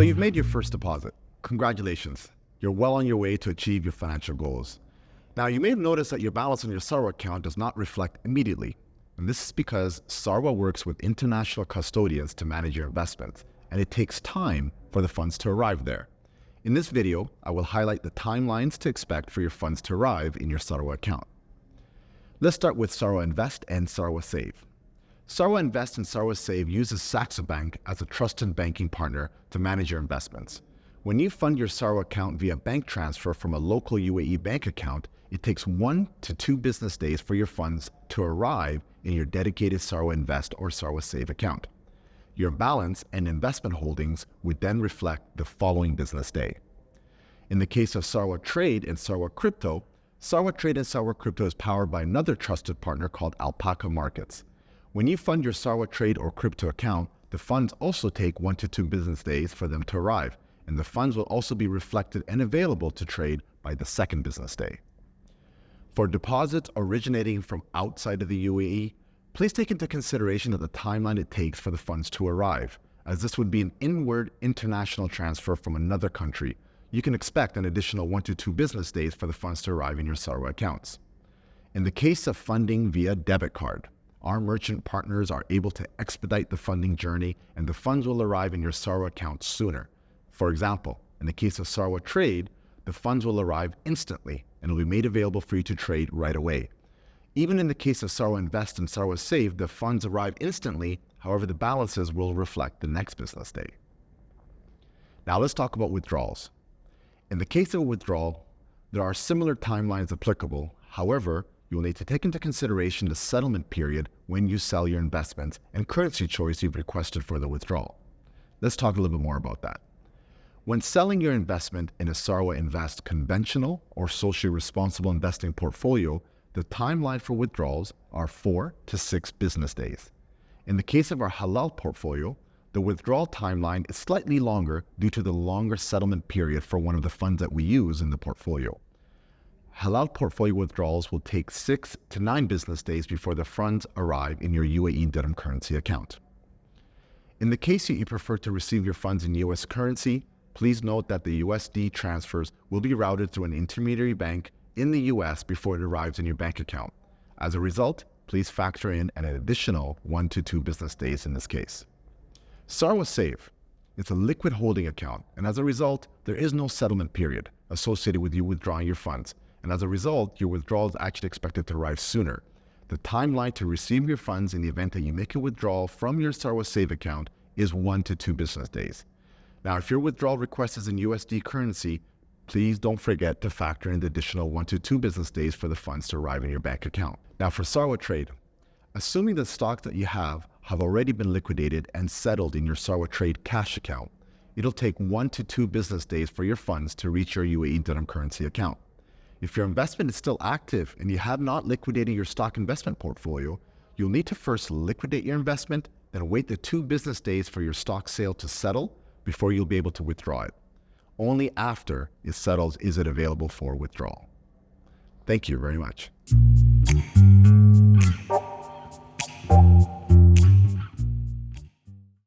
you've made your first deposit. Congratulations. You're well on your way to achieve your financial goals. Now, you may have noticed that your balance on your Sarwa account does not reflect immediately. And this is because Sarwa works with international custodians to manage your investments, and it takes time for the funds to arrive there. In this video, I will highlight the timelines to expect for your funds to arrive in your Sarwa account. Let's start with Sarwa Invest and Sarwa Save. Sarwa Invest and Sarwa Save uses Saxo Bank as a trusted banking partner to manage your investments. When you fund your Sarwa account via bank transfer from a local UAE bank account, it takes 1 to 2 business days for your funds to arrive in your dedicated Sarwa Invest or Sarwa Save account. Your balance and investment holdings would then reflect the following business day. In the case of Sarwa Trade and Sarwa Crypto, Sarwa Trade and Sarwa Crypto is powered by another trusted partner called Alpaca Markets. When you fund your Sarwa Trade or Crypto account, the funds also take 1 to 2 business days for them to arrive, and the funds will also be reflected and available to trade by the second business day. For deposits originating from outside of the UAE, please take into consideration the timeline it takes for the funds to arrive, as this would be an inward international transfer from another country. You can expect an additional 1 to 2 business days for the funds to arrive in your Sarwa accounts. In the case of funding via debit card, our merchant partners are able to expedite the funding journey, and the funds will arrive in your Sarwa account sooner. For example, in the case of Sarwa Trade, the funds will arrive instantly and will be made available for you to trade right away. Even in the case of Sarwa Invest and Sarwa Save, the funds arrive instantly, however the balances will reflect the next business day. Now let's talk about withdrawals. In the case of a withdrawal, there are similar timelines applicable. However, you will need to take into consideration the settlement period when you sell your investments and currency choice you've requested for the withdrawal. Let's talk a little bit more about that. When selling your investment in a Sarwa Invest conventional or socially responsible investing portfolio, the timeline for withdrawals are 4 to 6 business days. In the case of our halal portfolio, the withdrawal timeline is slightly longer due to the longer settlement period for one of the funds that we use in the portfolio. Halal portfolio withdrawals will take 6 to 9 business days before the funds arrive in your UAE dirham currency account. In the case that you prefer to receive your funds in US currency, please note that the USD transfers will be routed through an intermediary bank in the US before it arrives in your bank account. As a result, please factor in an additional 1 to 2 business days in this case. Sarwa Save. It's a liquid holding account, and as a result, there is no settlement period associated with you withdrawing your funds, and as a result, your withdrawal is actually expected to arrive sooner. The timeline to receive your funds in the event that you make a withdrawal from your Sarwa Save account is 1 to 2 business days. Now, if your withdrawal request is in USD currency, please don't forget to factor in the additional 1 to 2 business days for the funds to arrive in your bank account. Now, for Sarwa Trade, assuming the stocks that you have already been liquidated and settled in your Sarwa Trade cash account, it'll take 1 to 2 business days for your funds to reach your UAE dirham currency account. If your investment is still active and you have not liquidated your stock investment portfolio, you'll need to first liquidate your investment, then wait the 2 business days for your stock sale to settle before you'll be able to withdraw it. Only after it settles is it available for withdrawal. Thank you very much.